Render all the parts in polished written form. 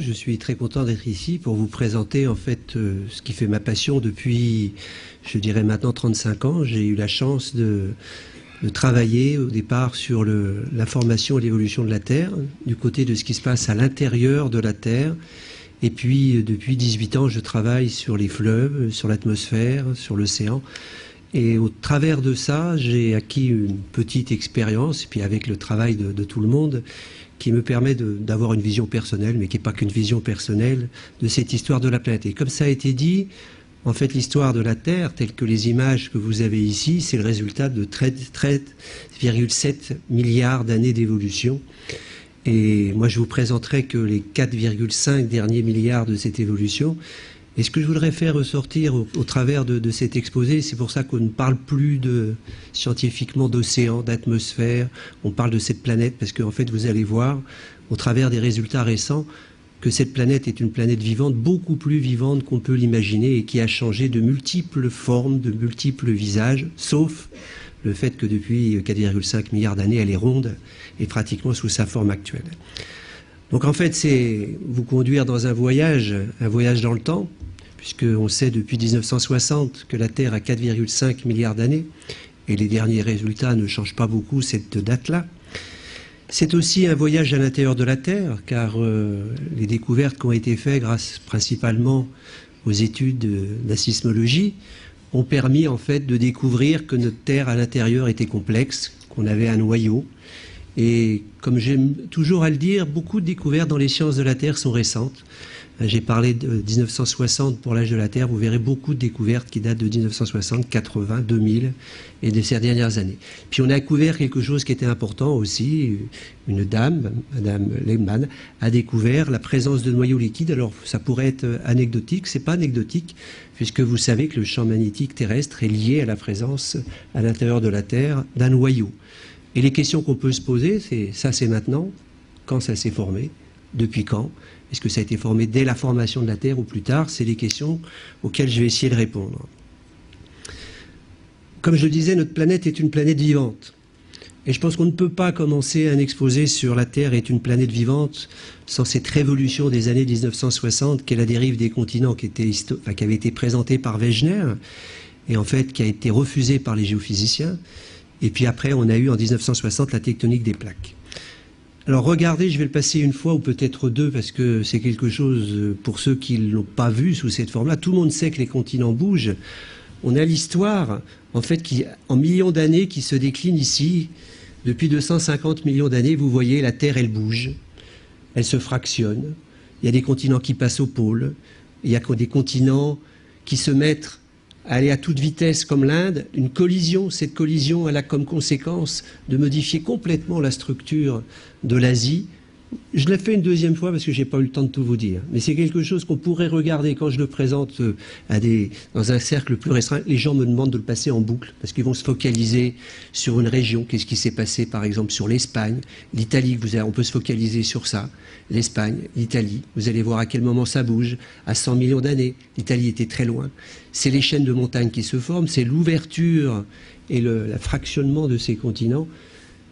Je suis très content d'être ici pour vous présenter en fait ce qui fait ma passion depuis, je dirais maintenant 35 ans. J'ai eu la chance de travailler au départ sur la formation et l'évolution de la Terre, du côté de ce qui se passe à l'intérieur de la Terre. Et puis depuis 18 ans, je travaille sur les fleuves, sur l'atmosphère, sur l'océan. Et au travers de ça, j'ai acquis une petite expérience, et puis avec le travail de tout le monde, qui me permet d'avoir une vision personnelle, mais qui n'est pas qu'une vision personnelle, de cette histoire de la planète. Et comme ça a été dit, en fait, l'histoire de la Terre, telle que les images que vous avez ici, c'est le résultat de 13,7 milliards d'années d'évolution. Et moi, je vous présenterai que les 4,5 derniers milliards de cette évolution. Et ce que je voudrais faire ressortir au travers de cet exposé, c'est pour ça qu'on ne parle plus scientifiquement d'océan, d'atmosphère, on parle de cette planète, parce qu'en fait, vous allez voir, au travers des résultats récents, que cette planète est une planète vivante, beaucoup plus vivante qu'on peut l'imaginer, et qui a changé de multiples formes, de multiples visages, sauf le fait que depuis 4,5 milliards d'années, elle est ronde, et pratiquement sous sa forme actuelle. Donc en fait, c'est vous conduire dans un voyage dans le temps, puisqu'on sait depuis 1960 que la Terre a 4,5 milliards d'années, et les derniers résultats ne changent pas beaucoup cette date-là. C'est aussi un voyage à l'intérieur de la Terre, car les découvertes qui ont été faites grâce principalement aux études de la sismologie ont permis en fait de découvrir que notre Terre à l'intérieur était complexe, qu'on avait un noyau. Et comme j'aime toujours à le dire, beaucoup de découvertes dans les sciences de la Terre sont récentes. J'ai parlé de 1960 pour l'âge de la Terre, vous verrez beaucoup de découvertes qui datent de 1960, 80, 2000 et de ces dernières années. Puis on a découvert quelque chose qui était important aussi, une dame, Madame Lehmann, a découvert la présence de noyaux liquides. Alors ça pourrait être anecdotique, c'est pas anecdotique, puisque vous savez que le champ magnétique terrestre est lié à la présence à l'intérieur de la Terre d'un noyau. Et les questions qu'on peut se poser, c'est maintenant, quand ça s'est formé, depuis quand, est-ce que ça a été formé dès la formation de la Terre ou plus tard? C'est les questions auxquelles je vais essayer de répondre. Comme je le disais, notre planète est une planète vivante. Et je pense qu'on ne peut pas commencer un exposé sur la Terre est une planète vivante sans cette révolution des années 1960, qui est la dérive des continents, qui avait été présentée par Wegener, et en fait qui a été refusée par les géophysiciens. Et puis après, on a eu en 1960 la tectonique des plaques. Alors regardez, je vais le passer une fois ou peut-être deux, parce que c'est quelque chose pour ceux qui ne l'ont pas vu sous cette forme-là. Tout le monde sait que les continents bougent. On a l'histoire, en fait, en millions d'années, qui se décline ici. Depuis 250 millions d'années, vous voyez, la Terre, elle bouge. Elle se fractionne. Il y a des continents qui passent au pôle. Il y a des continents qui se mettent aller à toute vitesse comme l'Inde, une collision, cette collision, elle a comme conséquence de modifier complètement la structure de l'Asie. Je l'ai fait une deuxième fois parce que je n'ai pas eu le temps de tout vous dire. Mais c'est quelque chose qu'on pourrait regarder quand je le présente dans un cercle plus restreint. Les gens me demandent de le passer en boucle parce qu'ils vont se focaliser sur une région. Qu'est-ce qui s'est passé par exemple sur l'Espagne, l'Italie, on peut se focaliser sur ça. L'Espagne, l'Italie, vous allez voir à quel moment ça bouge. À 100 millions d'années, l'Italie était très loin. C'est les chaînes de montagnes qui se forment, c'est l'ouverture et le fractionnement de ces continents.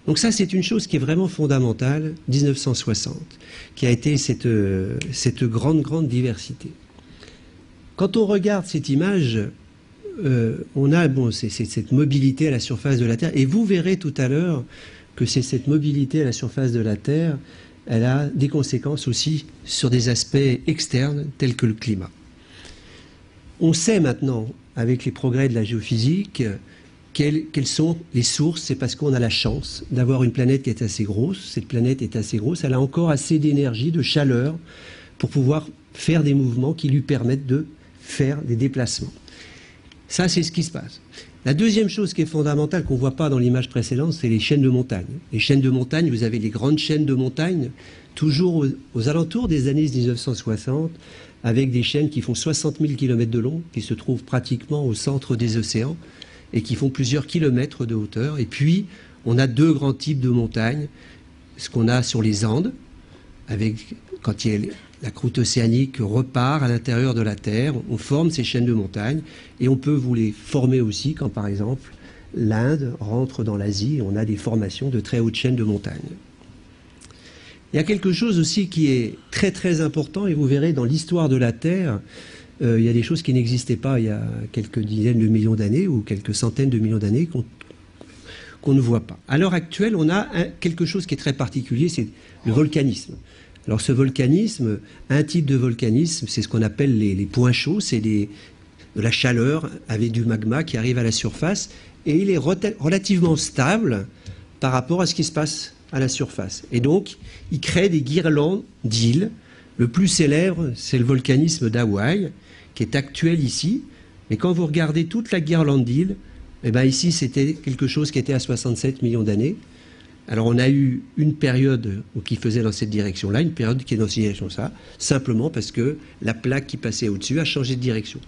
Donc ça, c'est une chose qui est vraiment fondamentale, 1960, qui a été cette grande diversité. Quand on regarde cette image, on a c'est cette mobilité à la surface de la Terre, et vous verrez tout à l'heure que c'est cette mobilité à la surface de la Terre, elle a des conséquences aussi sur des aspects externes tels que le climat. On sait maintenant, avec les progrès de la géophysique, quelles sont les sources. C'est parce qu'on a la chance d'avoir une planète qui est assez grosse. Cette planète est assez grosse, elle a encore assez d'énergie, de chaleur, pour pouvoir faire des mouvements qui lui permettent de faire des déplacements. Ça, c'est ce qui se passe. La deuxième chose qui est fondamentale, qu'on ne voit pas dans l'image précédente, c'est les chaînes de montagne. Les chaînes de montagne, vous avez les grandes chaînes de montagne, toujours aux alentours des années 1960, avec des chaînes qui font 60 000 km de long, qui se trouvent pratiquement au centre des océans, et qui font plusieurs kilomètres de hauteur. Et puis, on a deux grands types de montagnes. Ce qu'on a sur les Andes, quand la croûte océanique repart à l'intérieur de la Terre, on forme ces chaînes de montagnes, et on peut vous les former aussi quand, par exemple, l'Inde rentre dans l'Asie, et on a des formations de très hautes chaînes de montagnes. Il y a quelque chose aussi qui est très très important, et vous verrez dans l'histoire de la Terre, il y a des choses qui n'existaient pas il y a quelques dizaines de millions d'années ou quelques centaines de millions d'années qu'on ne voit pas. À l'heure actuelle, on a quelque chose qui est très particulier, c'est le volcanisme. Alors ce volcanisme, un type de volcanisme, c'est ce qu'on appelle les points chauds, c'est de la chaleur avec du magma qui arrive à la surface, et il est relativement stable par rapport à ce qui se passe à la surface. Et donc, il crée des guirlandes d'îles. Le plus célèbre, c'est le volcanisme d'Hawaï, qui est actuel ici. Mais quand vous regardez toute la guirlande d'îles, eh ben ici, c'était quelque chose qui était à 67 millions d'années. Alors, on a eu une période qui faisait dans cette direction-là, une période qui est dans cette direction-là, simplement parce que la plaque qui passait au-dessus a changé de direction.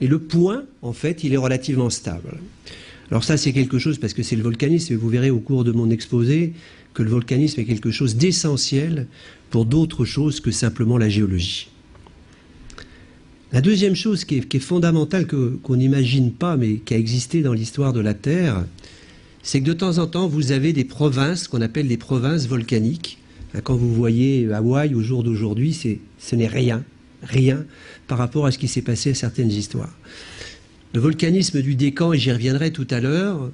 Et le point, en fait, il est relativement stable. Alors ça, c'est quelque chose, parce que c'est le volcanisme, et vous verrez au cours de mon exposé que le volcanisme est quelque chose d'essentiel pour d'autres choses que simplement la géologie. La deuxième chose qui est fondamentale, qu'on n'imagine pas, mais qui a existé dans l'histoire de la Terre, c'est que de temps en temps, vous avez des provinces qu'on appelle des provinces volcaniques. Quand vous voyez Hawaï au jour d'aujourd'hui, ce n'est rien par rapport à ce qui s'est passé à certaines histoires. Le volcanisme du Décan, et j'y reviendrai tout à l'heure,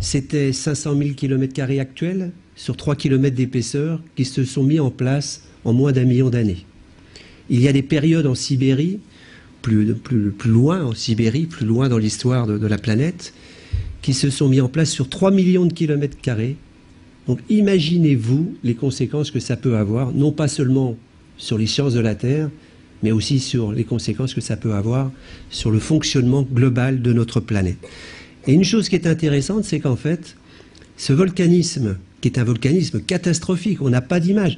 c'était 500 000 km² actuels sur 3 km d'épaisseur qui se sont mis en place en moins d'1 million d'années. Il y a des périodes en Sibérie, plus loin en Sibérie, plus loin dans l'histoire de la planète, qui se sont mis en place sur 3 millions de km². Donc imaginez-vous les conséquences que ça peut avoir, non pas seulement sur les sciences de la Terre, mais aussi sur les conséquences que ça peut avoir sur le fonctionnement global de notre planète. Et une chose qui est intéressante, c'est qu'en fait, ce volcanisme, qui est un volcanisme catastrophique, on n'a pas d'image.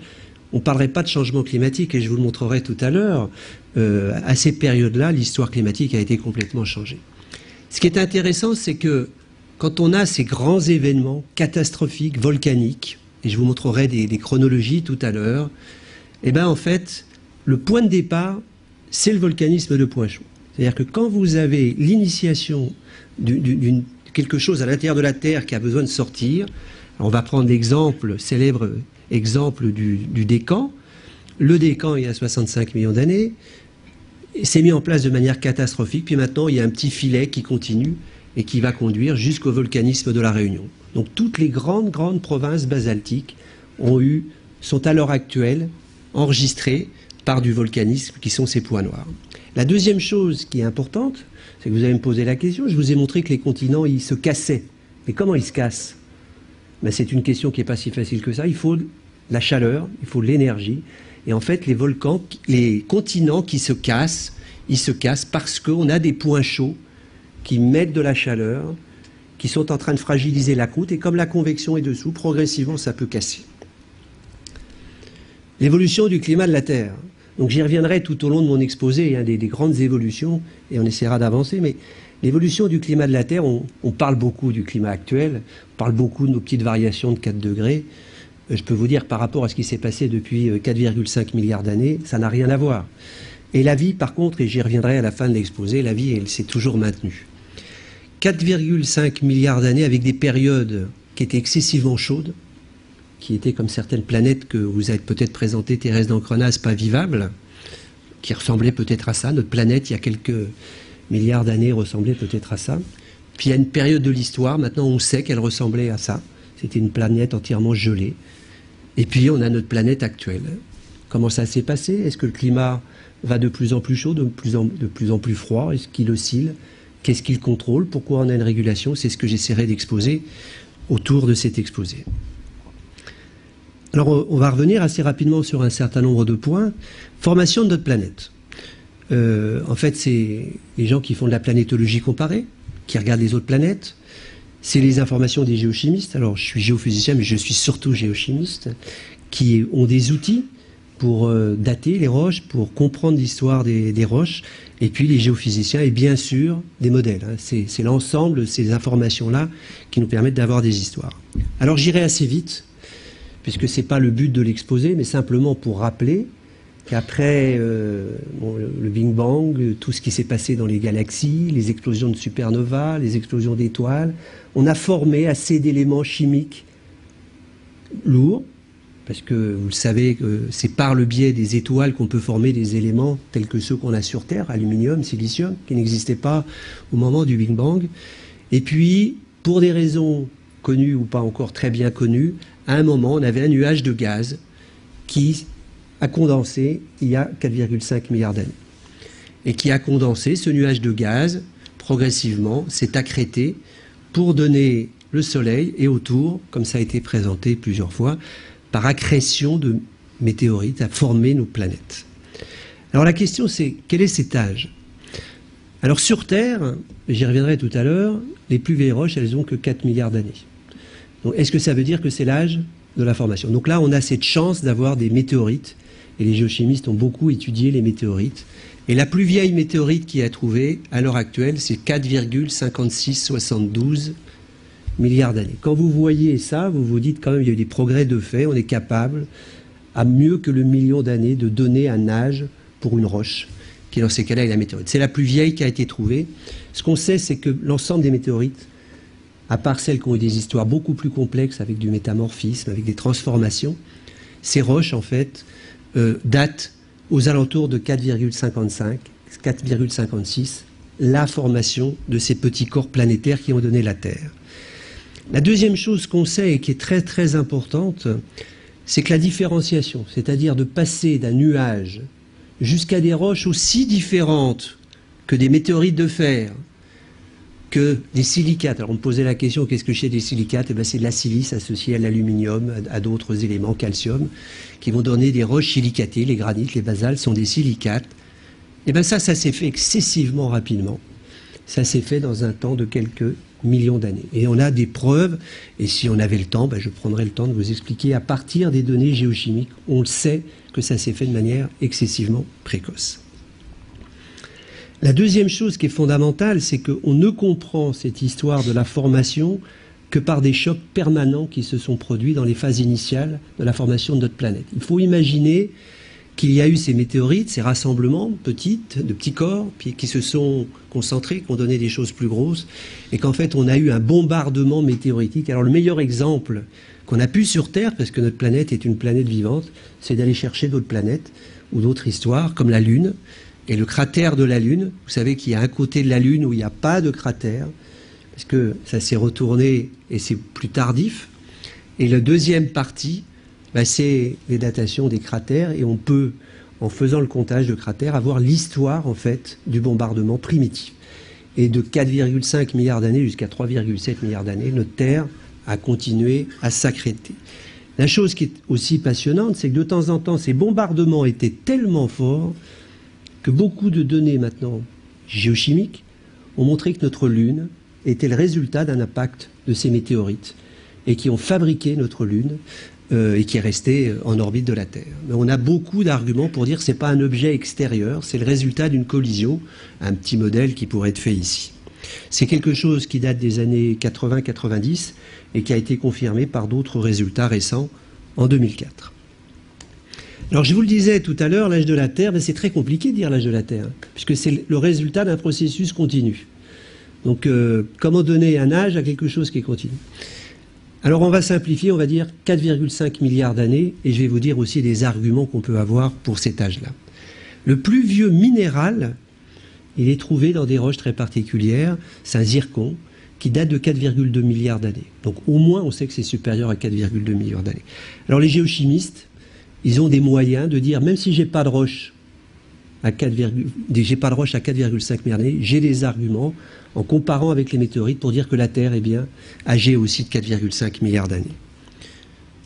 On ne parlerait pas de changement climatique, et je vous le montrerai tout à l'heure. À ces périodes-là, l'histoire climatique a été complètement changée. Ce qui est intéressant, c'est que quand on a ces grands événements catastrophiques, volcaniques, et je vous montrerai des chronologies tout à l'heure, eh bien en fait, le point de départ, c'est le volcanisme de point chaud. C'est-à-dire que quand vous avez l'initiation d'une quelque chose à l'intérieur de la Terre qui a besoin de sortir, on va prendre l'exemple, célèbre exemple du Décan. Le Décan, il y a 65 millions d'années, s'est mis en place de manière catastrophique, puis maintenant il y a un petit filet qui continue et qui va conduire jusqu'au volcanisme de la Réunion. Donc toutes les grandes provinces basaltiques sont à l'heure actuelle enregistrées par du volcanisme qui sont ces points noirs. La deuxième chose qui est importante, c'est que vous allez me poser la question, je vous ai montré que les continents, ils se cassaient. Mais comment ils se cassent? Ben, c'est une question qui n'est pas si facile que ça. Il faut la chaleur, il faut l'énergie. Et en fait, les continents qui se cassent, ils se cassent parce qu'on a des points chauds qui mettent de la chaleur, qui sont en train de fragiliser la croûte. Et comme la convection est dessous, progressivement, ça peut casser. L'évolution du climat de la Terre. Donc j'y reviendrai tout au long de mon exposé, des grandes évolutions, et on essaiera d'avancer, mais l'évolution du climat de la Terre, on parle beaucoup du climat actuel, on parle beaucoup de nos petites variations de 4 degrés. Je peux vous dire, par rapport à ce qui s'est passé depuis 4,5 milliards d'années, ça n'a rien à voir. Et la vie, par contre, et j'y reviendrai à la fin de l'exposé, la vie, elle s'est toujours maintenue. 4,5 milliards d'années avec des périodes qui étaient excessivement chaudes, qui étaient comme certaines planètes que vous avez peut-être présentées, Thérèse d'Ancrenas, pas vivables, qui ressemblaient peut-être à ça. Notre planète, il y a quelques milliards d'années, ressemblait peut-être à ça. Puis il y a une période de l'histoire, maintenant on sait qu'elle ressemblait à ça. C'était une planète entièrement gelée. Et puis on a notre planète actuelle. Comment ça s'est passé? Est-ce que le climat va de plus en plus chaud, de plus en plus froid? Est-ce qu'il oscille? Qu'est-ce qu'il contrôle? Pourquoi on a une régulation? C'est ce que j'essaierai d'exposer autour de cet exposé. Alors on va revenir assez rapidement sur un certain nombre de points. Formation de notre planète. En fait, c'est les gens qui font de la planétologie comparée, qui regardent les autres planètes. C'est les informations des géochimistes. Alors je suis géophysicien, mais je suis surtout géochimiste, qui ont des outils pour dater les roches, pour comprendre l'histoire des roches, et puis les géophysiciens, et bien sûr des modèles. C'est l'ensemble de ces informations-là qui nous permettent d'avoir des histoires. Alors j'irai assez vite, puisque ce n'est pas le but de l'exposé, mais simplement pour rappeler qu'après le Big Bang, tout ce qui s'est passé dans les galaxies, les explosions de supernovas, les explosions d'étoiles, on a formé assez d'éléments chimiques lourds, parce que vous le savez, c'est par le biais des étoiles qu'on peut former des éléments tels que ceux qu'on a sur Terre, aluminium, silicium, qui n'existaient pas au moment du Big Bang. Et puis, pour des raisons connues ou pas encore très bien connues, à un moment, on avait un nuage de gaz qui a condensé il y a 4,5 milliards d'années. Et qui a condensé, ce nuage de gaz, progressivement, s'est accrété pour donner le Soleil et autour, comme ça a été présenté plusieurs fois, par accrétion de météorites, à former nos planètes. Alors la question c'est, quel est cet âge? Alors sur Terre, j'y reviendrai tout à l'heure, les plus vieilles roches, elles n'ont que 4 milliards d'années. Donc est-ce que ça veut dire que c'est l'âge de la formation? Donc là, on a cette chance d'avoir des météorites, et les géochimistes ont beaucoup étudié les météorites. Et la plus vieille météorite qui a trouvé, à l'heure actuelle, c'est 4,5672 milliards d'années. Quand vous voyez ça, vous vous dites quand même il y a eu des progrès de fait, on est capable, à mieux que le million d'années, de donner un âge pour une roche, qui dans ces cas-là est la météorite. C'est la plus vieille qui a été trouvée. Ce qu'on sait, c'est que l'ensemble des météorites, à part celles qui ont eu des histoires beaucoup plus complexes, avec du métamorphisme, avec des transformations, ces roches, en fait, datent aux alentours de 4,55, 4,56, la formation de ces petits corps planétaires qui ont donné la Terre. La deuxième chose qu'on sait et qui est très très importante, c'est que la différenciation, c'est-à-dire de passer d'un nuage jusqu'à des roches aussi différentes que des météorites de fer, que des silicates. Alors on me posait la question, qu'est-ce que c'est des silicates? Eh bien, c'est de la silice associée à l'aluminium, à d'autres éléments, calcium, qui vont donner des roches silicatées. Les granites, les basaltes sont des silicates. Et bien ça s'est fait excessivement rapidement. Ça s'est fait dans un temps de quelques millions d'années. Et on a des preuves, et si on avait le temps, je prendrais le temps de vous expliquer, à partir des données géochimiques, on le sait que ça s'est fait de manière excessivement précoce. La deuxième chose qui est fondamentale, c'est qu'on ne comprend cette histoire de la formation que par des chocs permanents qui se sont produits dans les phases initiales de la formation de notre planète. Il faut imaginer qu'il y a eu ces météorites, ces rassemblements de petits corps, puis qui se sont concentrés, qui ont donné des choses plus grosses, et qu'en fait on a eu un bombardement météoritique. Alors le meilleur exemple qu'on a pu sur Terre, parce que notre planète est une planète vivante, c'est d'aller chercher d'autres planètes ou d'autres histoires, comme la Lune, et le cratère de la Lune. Vous savez qu'il y a un côté de la Lune où il n'y a pas de cratère, parce que ça s'est retourné et c'est plus tardif. Et la deuxième partie, c'est les datations des cratères, et on peut, en faisant le comptage de cratères, avoir l'histoire en fait du bombardement primitif. Et de 4,5 milliards d'années jusqu'à 3,7 milliards d'années, notre Terre a continué à s'accréter. La chose qui est aussi passionnante, c'est que de temps en temps, ces bombardements étaient tellement forts que beaucoup de données maintenant géochimiques ont montré que notre Lune était le résultat d'un impact de ces météorites et qui ont fabriqué notre Lune et qui est restée en orbite de la Terre. Mais on a beaucoup d'arguments pour dire que ce n'est pas un objet extérieur, c'est le résultat d'une collision, un petit modèle qui pourrait être fait ici. C'est quelque chose qui date des années 80-90 et qui a été confirmé par d'autres résultats récents en 2004. Alors je vous le disais tout à l'heure, l'âge de la Terre, c'est très compliqué de dire l'âge de la Terre, puisque c'est le résultat d'un processus continu. Donc comment donner un âge à quelque chose qui est continu? Alors on va simplifier, on va dire 4,5 milliards d'années, et je vais vous dire aussi des arguments qu'on peut avoir pour cet âge-là. Le plus vieux minéral, il est trouvé dans des roches très particulières, c'est un zircon, qui date de 4,2 milliards d'années. Donc au moins on sait que c'est supérieur à 4,2 milliards d'années. Alors les géochimistes, ils ont des moyens de dire, même si j'ai pas de roche à 4,5 milliards d'années, j'ai des arguments en comparant avec les météorites pour dire que la Terre est bien âgée aussi de 4,5 milliards d'années.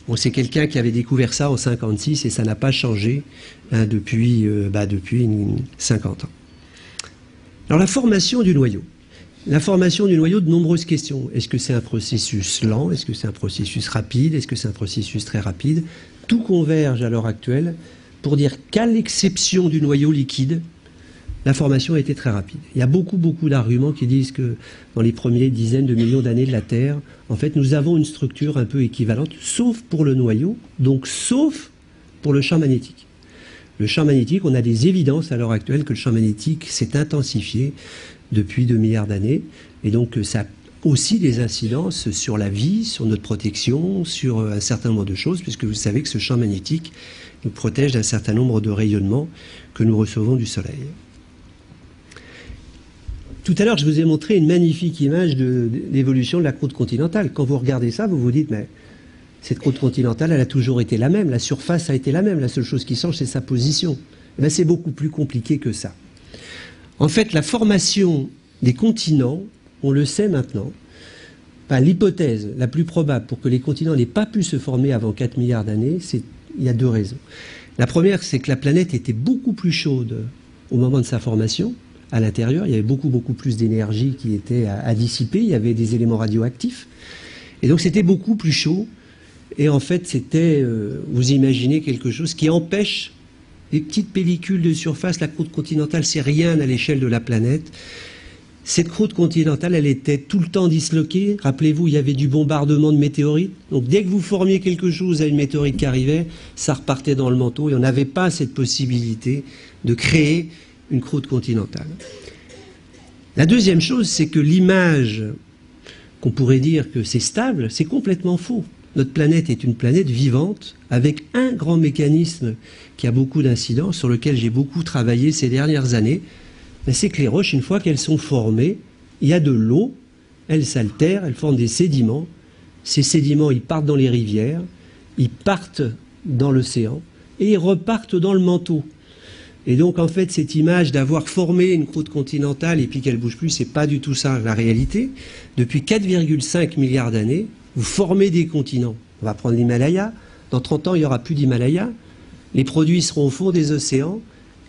Bon, c'est quelqu'un qui avait découvert ça en 1956 et ça n'a pas changé depuis 50 ans. Alors la formation du noyau. La formation du noyau, de nombreuses questions. Est-ce que c'est un processus lent? Est-ce que c'est un processus rapide? Est-ce que c'est un processus très rapide? Tout converge à l'heure actuelle pour dire qu'à l'exception du noyau liquide, la formation a été très rapide. Il y a beaucoup d'arguments qui disent que dans les premières dizaines de millions d'années de la Terre, en fait, nous avons une structure un peu équivalente, sauf pour le noyau, donc sauf pour le champ magnétique. Le champ magnétique, on a des évidences à l'heure actuelle que le champ magnétique s'est intensifié depuis 2 milliards d'années, et donc ça aussi des incidences sur la vie, sur notre protection, sur un certain nombre de choses, puisque vous savez que ce champ magnétique nous protège d'un certain nombre de rayonnements que nous recevons du Soleil. Tout à l'heure, je vous ai montré une magnifique image d'évolution de la croûte continentale. Quand vous regardez ça, vous vous dites, mais cette croûte continentale, elle a toujours été la même, la surface a été la même, la seule chose qui change, c'est sa position. Eh bien, c'est beaucoup plus compliqué que ça. En fait, la formation des continents, on le sait maintenant, l'hypothèse la plus probable pour que les continents n'aient pas pu se former avant 4 milliards d'années, il y a deux raisons. La première, c'est que la planète était beaucoup plus chaude au moment de sa formation. À l'intérieur, il y avait beaucoup plus d'énergie qui était à dissiper, il y avait des éléments radioactifs. Et donc c'était beaucoup plus chaud. Et en fait, c'était, vous imaginez quelque chose qui empêche les petites pellicules de surface. La croûte continentale, c'est rien à l'échelle de la planète. Cette croûte continentale, elle était tout le temps disloquée. Rappelez-vous, il y avait du bombardement de météorites. Donc dès que vous formiez quelque chose à une météorite qui arrivait, ça repartait dans le manteau. Et on n'avait pas cette possibilité de créer une croûte continentale. La deuxième chose, c'est que l'image qu'on pourrait dire que c'est stable, c'est complètement faux. Notre planète est une planète vivante avec un grand mécanisme qui a beaucoup d'incidence, sur lequel j'ai beaucoup travaillé ces dernières années. C'est que les roches, une fois qu'elles sont formées, il y a de l'eau, elles s'altèrent, elles forment des sédiments. Ces sédiments, ils partent dans les rivières, ils partent dans l'océan et ils repartent dans le manteau. Et donc, en fait, cette image d'avoir formé une croûte continentale et puis qu'elle ne bouge plus, c'est pas du tout ça la réalité. Depuis 4,5 milliards d'années, vous formez des continents. On va prendre l'Himalaya. Dans 30 ans, il n'y aura plus d'Himalaya. Les produits seront au fond des océans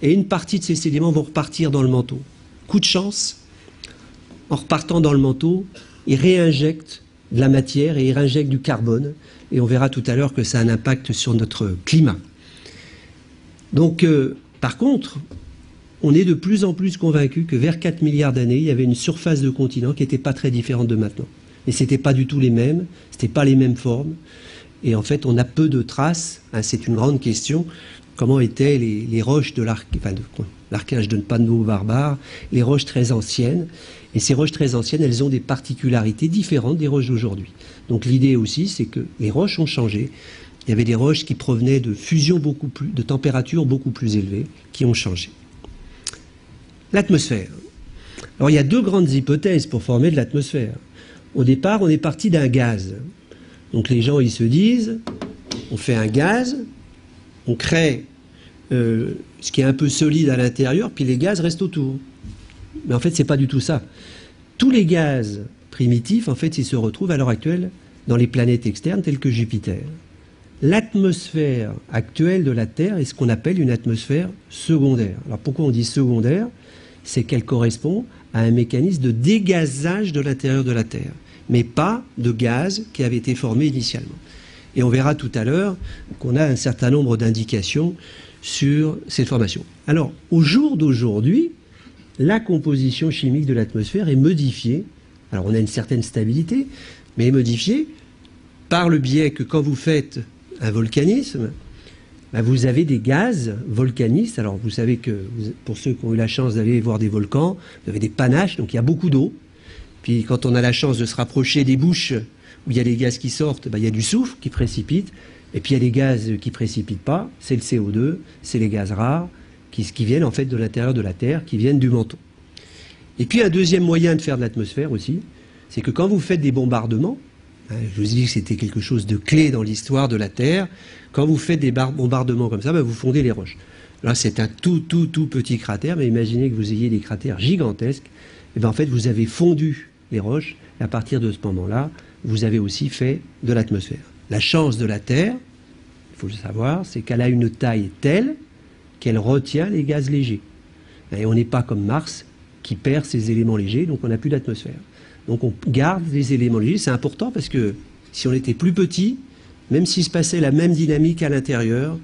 et une partie de ces sédiments vont repartir dans le manteau. Coup de chance, en repartant dans le manteau, ils réinjectent de la matière et ils réinjectent du carbone. Et on verra tout à l'heure que ça a un impact sur notre climat. Donc, par contre, on est de plus en plus convaincu que vers 4 milliards d'années, il y avait une surface de continent qui n'était pas très différente de maintenant. Et ce n'était pas du tout les mêmes, ce n'étaient pas les mêmes formes. Et en fait, on a peu de traces. C'est une grande question. Comment étaient les roches de l'Archéage, je ne donne pas de mots barbares, les roches très anciennes. Et ces roches très anciennes, elles ont des particularités différentes des roches d'aujourd'hui. Donc l'idée aussi, c'est que les roches ont changé. Il y avait des roches qui provenaient de fusions de températures beaucoup plus élevées, qui ont changé. L'atmosphère. Alors il y a deux grandes hypothèses pour former de l'atmosphère. Au départ, on est parti d'un gaz. Donc les gens, ils se disent, on fait un gaz, on crée ce qui est un peu solide à l'intérieur, puis les gaz restent autour. Mais en fait, c'est pas du tout ça. Tous les gaz primitifs, en fait, ils se retrouvent à l'heure actuelle dans les planètes externes telles que Jupiter. L'atmosphère actuelle de la Terre est ce qu'on appelle une atmosphère secondaire. Alors pourquoi on dit secondaire? C'est qu'elle correspond à un mécanisme de dégazage de l'intérieur de la Terre, mais pas de gaz qui avait été formé initialement. Et on verra tout à l'heure qu'on a un certain nombre d'indications sur cette formation. Alors, au jour d'aujourd'hui, la composition chimique de l'atmosphère est modifiée. Alors, on a une certaine stabilité, mais est modifiée par le biais que quand vous faites un volcanisme, vous avez des gaz volcanistes. Alors vous savez que pour ceux qui ont eu la chance d'aller voir des volcans, vous avez des panaches, donc il y a beaucoup d'eau. Puis quand on a la chance de se rapprocher des bouches où il y a les gaz qui sortent, il y a du soufre qui précipite. Et puis il y a les gaz qui ne précipitent pas, c'est le CO2, c'est les gaz rares qui viennent en fait de l'intérieur de la Terre, qui viennent du manteau. Et puis un deuxième moyen de faire de l'atmosphère aussi, c'est que quand vous faites des bombardements, je vous ai dit que c'était quelque chose de clé dans l'histoire de la Terre. Quand vous faites des bombardements comme ça, vous fondez les roches. Là, c'est un tout petit cratère, mais imaginez que vous ayez des cratères gigantesques. Et bien, en fait, vous avez fondu les roches. Et à partir de ce moment-là, vous avez aussi fait de l'atmosphère. La chance de la Terre, il faut le savoir, c'est qu'elle a une taille telle qu'elle retient les gaz légers. Et on n'est pas comme Mars, qui perd ses éléments légers, donc on n'a plus d'atmosphère. Donc on garde les éléments légers, c'est important parce que si on était plus petit, même s'il se passait la même dynamique à l'intérieur,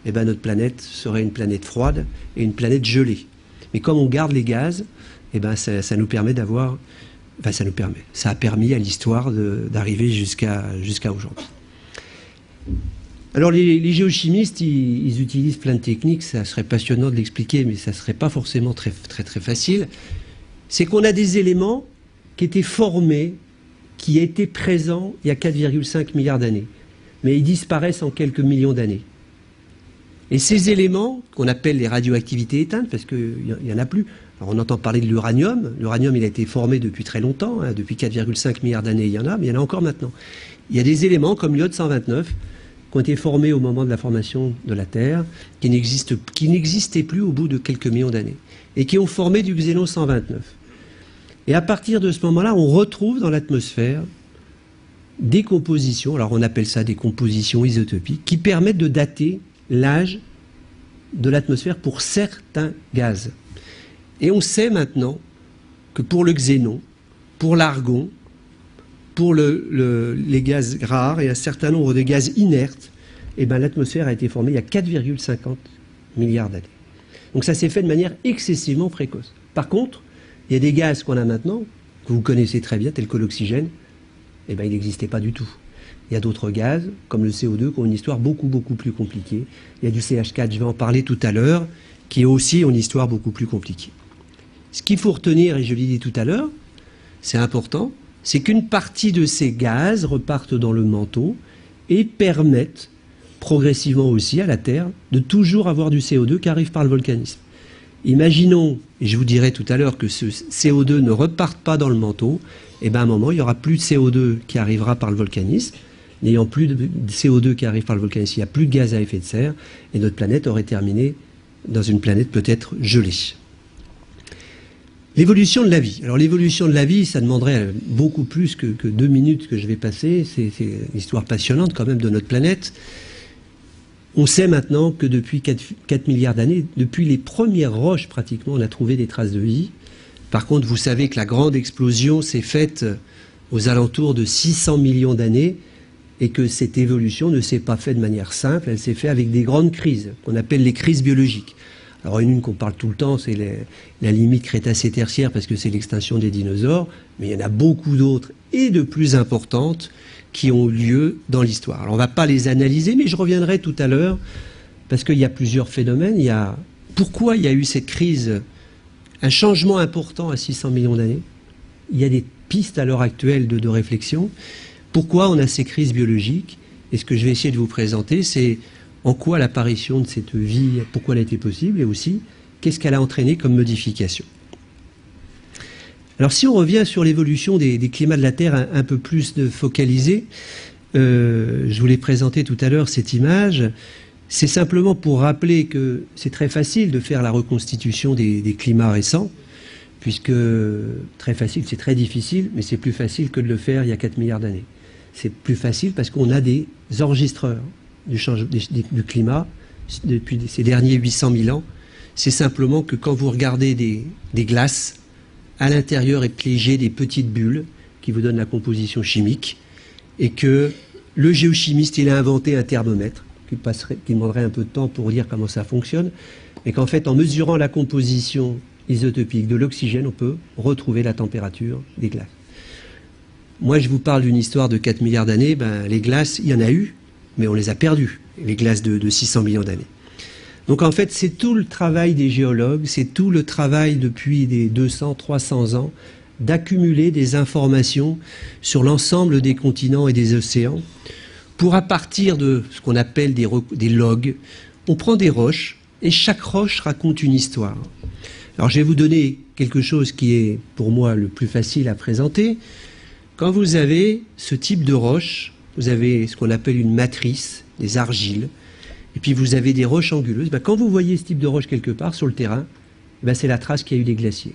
eh ben notre planète serait une planète froide et une planète gelée. Mais comme on garde les gaz, eh ben ça nous permet d'avoir... Enfin, ça a permis à l'histoire d'arriver jusqu'à aujourd'hui. Alors les géochimistes, ils utilisent plein de techniques, ça serait passionnant de l'expliquer, mais ça ne serait pas forcément très facile. C'est qu'on a des éléments qui étaient formés qui étaient présents il y a 4,5 milliards d'années. Mais ils disparaissent en quelques millions d'années. Et ces éléments, qu'on appelle les radioactivités éteintes, parce qu'il n'y en a plus. Alors on entend parler de l'uranium. L'uranium, il a été formé depuis très longtemps, hein, depuis 4,5 milliards d'années, il y en a, mais il y en a encore maintenant. Il y a des éléments comme l'iode 129 qui ont été formés au moment de la formation de la Terre, qui n'existaient plus au bout de quelques millions d'années, et qui ont formé du xénon 129. Et à partir de ce moment-là, on retrouve dans l'atmosphère des compositions, alors on appelle ça des compositions isotopiques, qui permettent de dater l'âge de l'atmosphère pour certains gaz. Et on sait maintenant que pour le xénon, pour l'argon, pour les gaz rares et un certain nombre de gaz inertes, eh ben, l'atmosphère a été formée il y a 4,50 milliards d'années. Donc ça s'est fait de manière excessivement précoce. Par contre, il y a des gaz qu'on a maintenant, que vous connaissez très bien, tels que l'oxygène, eh ben, il n'existait pas du tout. Il y a d'autres gaz, comme le CO2, qui ont une histoire beaucoup plus compliquée. Il y a du CH4, je vais en parler tout à l'heure, qui aussi ont une histoire beaucoup plus compliquée. Ce qu'il faut retenir, et je l'ai dit tout à l'heure, c'est important, c'est qu'une partie de ces gaz repartent dans le manteau et permettent progressivement aussi à la Terre de toujours avoir du CO2 qui arrive par le volcanisme. Imaginons, et je vous dirai tout à l'heure, que ce CO2 ne reparte pas dans le manteau, et bien à un moment, il n'y aura plus de CO2 qui arrivera par le volcanisme. N'ayant plus de CO2 qui arrive par le volcanisme, il n'y a plus de gaz à effet de serre, et notre planète aurait terminé dans une planète peut-être gelée. L'évolution de la vie. Alors l'évolution de la vie, ça demanderait beaucoup plus que 2 minutes que je vais passer. C'est une histoire passionnante quand même de notre planète. On sait maintenant que depuis 4 milliards d'années, depuis les premières roches pratiquement, on a trouvé des traces de vie. Par contre, vous savez que la grande explosion s'est faite aux alentours de 600 millions d'années et que cette évolution ne s'est pas faite de manière simple, elle s'est faite avec des grandes crises, qu'on appelle les crises biologiques. Alors une qu'on parle tout le temps, c'est la limite Crétacé-Tertiaire, parce que c'est l'extinction des dinosaures, mais il y en a beaucoup d'autres et de plus importantes qui ont eu lieu dans l'histoire. Alors on ne va pas les analyser, mais je reviendrai tout à l'heure, parce qu'il y a plusieurs phénomènes. Pourquoi il y a eu cette crise, un changement important à 600 millions d'années? Il y a des pistes à l'heure actuelle de réflexion. Pourquoi on a ces crises biologiques? Et ce que je vais essayer de vous présenter, c'est en quoi l'apparition de cette vie, pourquoi elle a été possible, et aussi qu'est-ce qu'elle a entraîné comme modification. Alors si on revient sur l'évolution des climats de la Terre un peu plus focalisé, je vous l'ai présenté tout à l'heure cette image, c'est simplement pour rappeler que c'est très facile de faire la reconstitution des climats récents, puisque très facile, c'est très difficile, mais c'est plus facile que de le faire il y a 4 milliards d'années. C'est plus facile parce qu'on a des enregistreurs du climat depuis ces derniers 800 000 ans. C'est simplement que quand vous regardez des glaces, à l'intérieur est piégé des petites bulles qui vous donnent la composition chimique, et que le géochimiste, il a inventé un thermomètre qui demanderait un peu de temps pour dire comment ça fonctionne, mais qu'en fait, en mesurant la composition isotopique de l'oxygène, on peut retrouver la température des glaces. Moi, je vous parle d'une histoire de 4 milliards d'années. Ben, les glaces, il y en a eu, mais on les a perdues, les glaces de 600 millions d'années. Donc en fait, c'est tout le travail des géologues, c'est tout le travail depuis des 200, 300 ans, d'accumuler des informations sur l'ensemble des continents et des océans, pour à partir de ce qu'on appelle des logs, on prend des roches, et chaque roche raconte une histoire. Alors je vais vous donner quelque chose qui est pour moi le plus facile à présenter. Quand vous avez ce type de roche, vous avez ce qu'on appelle une matrice, des argiles, et puis vous avez des roches anguleuses. Ben, quand vous voyez ce type de roche quelque part sur le terrain, ben, c'est la trace qu'il y a eu des glaciers.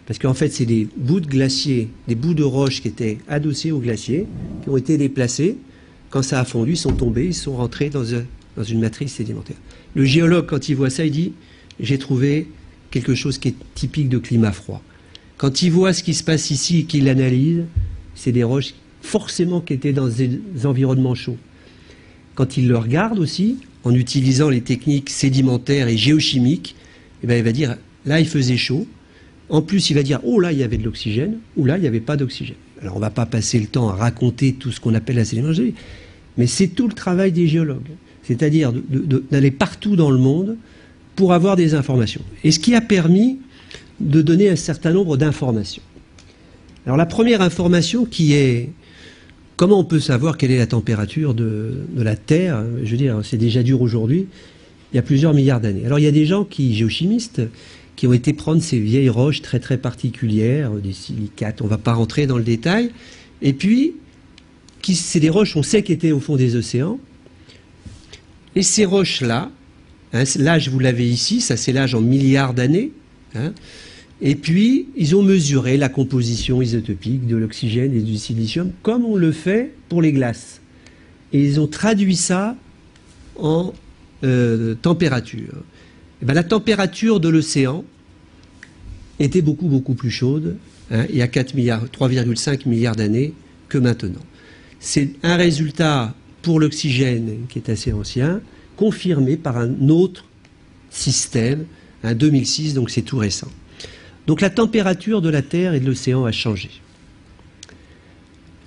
Parce qu'en fait, c'est des bouts de glaciers, des bouts de roches qui étaient adossés aux glaciers, qui ont été déplacés. Quand ça a fondu, ils sont tombés, ils sont rentrés dans une matrice sédimentaire. Le géologue, quand il voit ça, il dit « j'ai trouvé quelque chose qui est typique de climat froid ». Quand il voit ce qui se passe ici et qu'il l'analyse, c'est des roches forcément qui étaient dans des environnements chauds. Quand il le regarde aussi, en utilisant les techniques sédimentaires et géochimiques, eh bien, il va dire là il faisait chaud. En plus, il va dire oh là il y avait de l'oxygène, ou là il n'y avait pas d'oxygène. Alors on ne va pas passer le temps à raconter tout ce qu'on appelle la sédimentologie, mais c'est tout le travail des géologues. C'est-à-dire d'aller partout dans le monde pour avoir des informations. Et ce qui a permis de donner un certain nombre d'informations. Alors la première information qui est, comment on peut savoir quelle est la température de la Terre? Je veux dire, c'est déjà dur aujourd'hui, il y a plusieurs milliards d'années. Alors il y a des gens géochimistes, qui ont été prendre ces vieilles roches très très particulières, des silicates, on ne va pas rentrer dans le détail, et puis, c'est des roches, on sait, qui étaient au fond des océans, et ces roches-là, hein, l'âge vous l'avez ici, ça c'est l'âge en milliards d'années, hein, et puis ils ont mesuré la composition isotopique de l'oxygène et du silicium, comme on le fait pour les glaces, et ils ont traduit ça en température. Et bien, la température de l'océan était beaucoup, beaucoup plus chaude, hein, il y a 3,5 milliards d'années que maintenant. C'est un résultat pour l'oxygène qui est assez ancien, confirmé par un autre système, un 2006, donc c'est tout récent. Donc la température de la Terre et de l'océan a changé.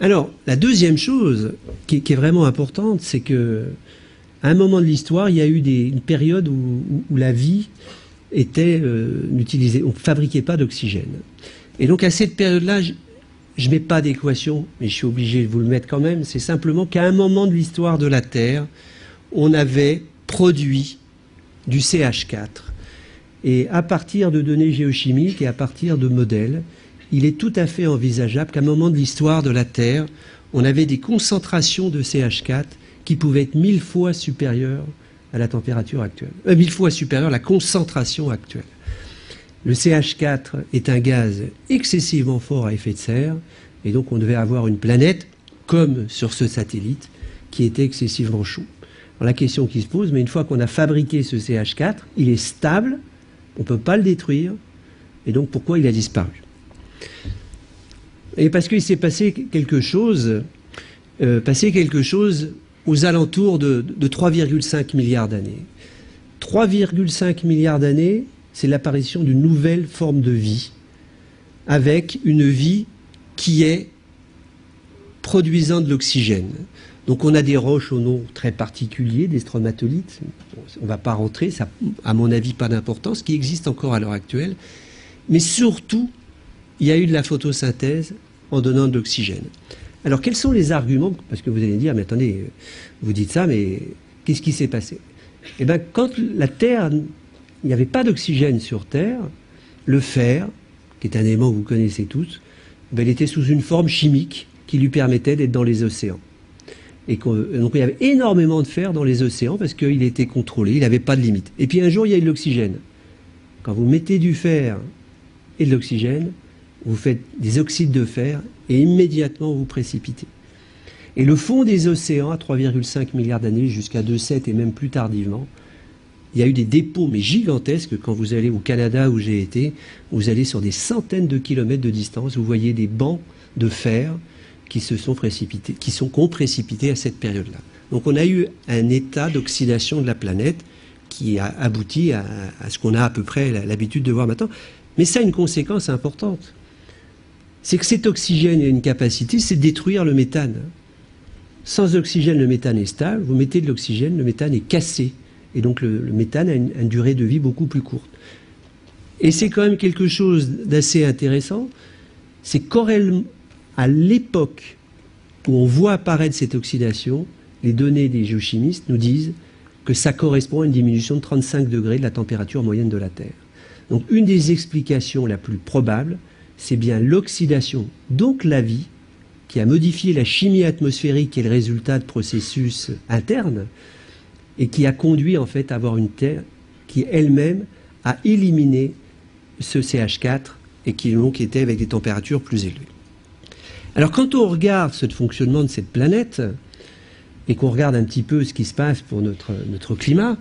Alors, la deuxième chose qui est vraiment importante, c'est que à un moment de l'histoire, il y a eu une période où la vie était utilisée. On ne fabriquait pas d'oxygène. Et donc à cette période-là, je ne mets pas d'équation, mais je suis obligé de vous le mettre quand même. C'est simplement qu'à un moment de l'histoire de la Terre, on avait produit du CH4. Et à partir de données géochimiques et à partir de modèles, il est tout à fait envisageable qu'à un moment de l'histoire de la Terre, on avait des concentrations de CH4 qui pouvait être 1000 fois supérieur à la température actuelle. 1000 fois supérieur à la concentration actuelle. Le CH4 est un gaz excessivement fort à effet de serre, et donc on devait avoir une planète, comme sur ce satellite, qui était excessivement chaud. Alors la question qui se pose, mais une fois qu'on a fabriqué ce CH4, il est stable, on ne peut pas le détruire, et donc pourquoi il a disparu? Et parce qu'il s'est passé quelque chose aux alentours de 3,5 milliards d'années. 3,5 milliards d'années, c'est l'apparition d'une nouvelle forme de vie, avec une vie qui est produisant de l'oxygène. Donc on a des roches au nom très particulier, des stromatolites, on ne va pas rentrer, ça à mon avis pas d'importance, qui existent encore à l'heure actuelle, mais surtout, il y a eu de la photosynthèse en donnant de l'oxygène. Alors, quels sont les arguments? Parce que vous allez me dire, mais attendez, vous dites ça, mais qu'est-ce qui s'est passé? Eh bien, quand la Terre, il n'y avait pas d'oxygène sur Terre, le fer, qui est un élément que vous connaissez tous, il était sous une forme chimique qui lui permettait d'être dans les océans. Et donc, il y avait énormément de fer dans les océans parce qu'il était contrôlé, il n'avait pas de limite. Et puis, un jour, il y a eu de l'oxygène. Quand vous mettez du fer et de l'oxygène, vous faites des oxydes de fer et immédiatement vous précipitez. Et le fond des océans, à 3,5 milliards d'années jusqu'à 2,7 et même plus tardivement, il y a eu des dépôts mais gigantesques. Quand vous allez au Canada où j'ai été, vous allez sur des centaines de kilomètres de distance, vous voyez des bancs de fer qui se sont précipités, qu'ont précipité à cette période-là. Donc on a eu un état d'oxydation de la planète qui a abouti à ce qu'on a à peu près l'habitude de voir maintenant. Mais ça a une conséquence importante. C'est que cet oxygène a une capacité, c'est de détruire le méthane. Sans oxygène, le méthane est stable. Vous mettez de l'oxygène, le méthane est cassé. Et donc le méthane a une durée de vie beaucoup plus courte. Et c'est quand même quelque chose d'assez intéressant. C'est qu'à l'époque où on voit apparaître cette oxydation, les données des géochimistes nous disent que ça correspond à une diminution de 35 degrés de la température moyenne de la Terre. Donc une des explications la plus probable, c'est bien l'oxydation, donc la vie, qui a modifié la chimie atmosphérique qui est le résultat de processus internes et qui a conduit en fait à avoir une Terre qui elle-même a éliminé ce CH4 et qui donc était avec des températures plus élevées. Alors quand on regarde ce fonctionnement de cette planète et qu'on regarde un petit peu ce qui se passe pour notre climat,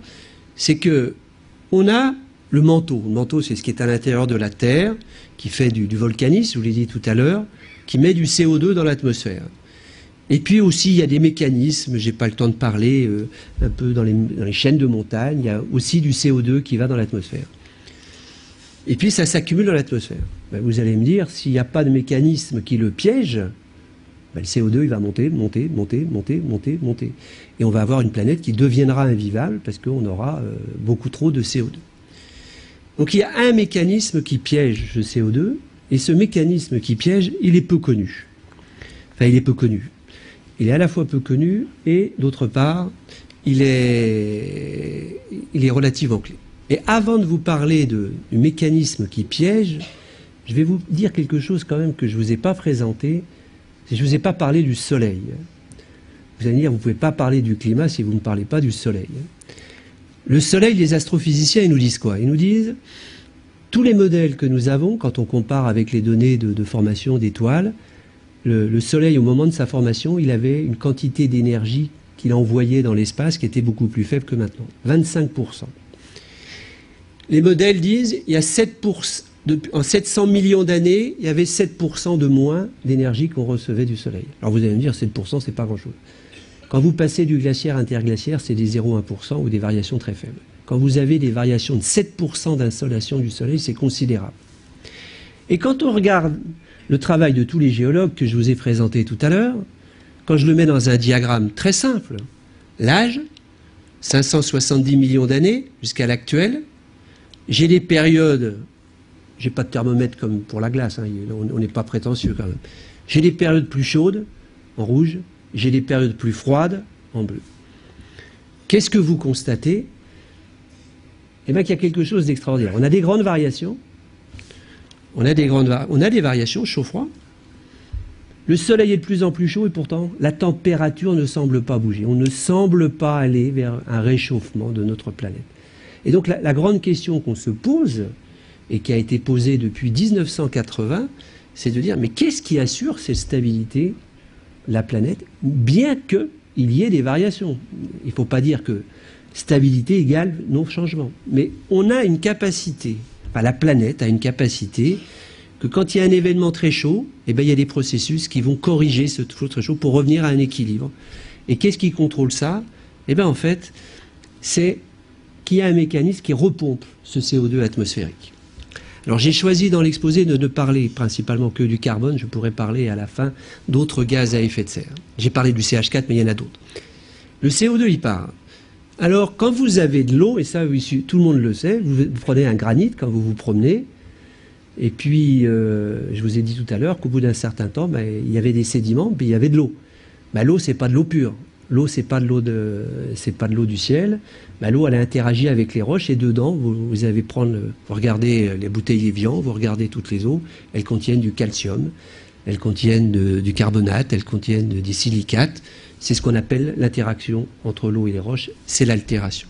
c'est que on a le manteau. Le manteau, c'est ce qui est à l'intérieur de la Terre, qui fait du volcanisme, je vous l'ai dit tout à l'heure, qui met du CO2 dans l'atmosphère. Et puis aussi, il y a des mécanismes, je n'ai pas le temps de parler, un peu dans les chaînes de montagne, il y a aussi du CO2 qui va dans l'atmosphère. Et puis ça s'accumule dans l'atmosphère. Ben, vous allez me dire, s'il n'y a pas de mécanisme qui le piège, ben, le CO2 il va monter. Et on va avoir une planète qui deviendra invivable parce qu'on aura beaucoup trop de CO2. Donc il y a un mécanisme qui piège ce CO2, Et ce mécanisme qui piège, il est peu connu. Enfin, il est peu connu. Il est à la fois peu connu et, d'autre part, il est relativement clé. Et avant de vous parler du mécanisme qui piège, je vais vous dire quelque chose quand même que je ne vous ai pas présenté. Je ne vous ai pas parlé du soleil. Vous allez me dire, vous ne pouvez pas parler du climat si vous ne parlez pas du soleil. Le soleil, les astrophysiciens, ils nous disent quoi? Ils nous disent, tous les modèles que nous avons, quand on compare avec les données de formation d'étoiles, le soleil, au moment de sa formation, il avait une quantité d'énergie qu'il envoyait dans l'espace qui était beaucoup plus faible que maintenant, 25%. Les modèles disent, il y a 7%, en 700 millions d'années, il y avait 7% de moins d'énergie qu'on recevait du soleil. Alors vous allez me dire, 7%, c'est pas grand-chose. Quand vous passez du glaciaire à interglaciaire, c'est des 0,1% ou des variations très faibles. Quand vous avez des variations de 7% d'insolation du soleil, c'est considérable. Et quand on regarde le travail de tous les géologues que je vous ai présenté tout à l'heure, quand je le mets dans un diagramme très simple, l'âge, 570 millions d'années jusqu'à l'actuel, j'ai des périodes, j'ai pas de thermomètre comme pour la glace, hein, on n'est pas prétentieux quand même. J'ai des périodes plus chaudes, en rouge, j'ai des périodes plus froides, en bleu. Qu'est-ce que vous constatez? Eh bien qu'il y a quelque chose d'extraordinaire. On a des grandes variations, on a des variations chaud-froid. Le soleil est de plus en plus chaud et pourtant la température ne semble pas bouger. On ne semble pas aller vers un réchauffement de notre planète. Et donc la grande question qu'on se pose, et qui a été posée depuis 1980, c'est de dire, mais qu'est-ce qui assure cette stabilité, la planète, bien qu'il y ait des variations? Il ne faut pas dire que stabilité égale non-changement. Mais on a une capacité, enfin la planète a une capacité, que quand il y a un événement très chaud, eh bien, il y a des processus qui vont corriger ce flot très chaud pour revenir à un équilibre. Et qu'est-ce qui contrôle ça? Eh bien, en fait, c'est qu'il y a un mécanisme qui repompe ce CO2 atmosphérique. Alors j'ai choisi dans l'exposé de ne parler principalement que du carbone, je pourrais parler à la fin d'autres gaz à effet de serre. J'ai parlé du CH4, mais il y en a d'autres. Le CO2, il part. Alors quand vous avez de l'eau, et ça tout le monde le sait, vous prenez un granit quand vous vous promenez, et puis je vous ai dit tout à l'heure qu'au bout d'un certain temps, il y avait des sédiments, puis il y avait de l'eau. L'eau, c'est pas de l'eau pure. L'eau, c'est pas de l'eau du ciel. L'eau, elle interagit avec les roches et dedans, vous allez vous regardez les bouteilles Evian, vous regardez toutes les eaux, elles contiennent du calcium, elles contiennent du carbonate, elles contiennent des silicates. C'est ce qu'on appelle l'interaction entre l'eau et les roches, c'est l'altération.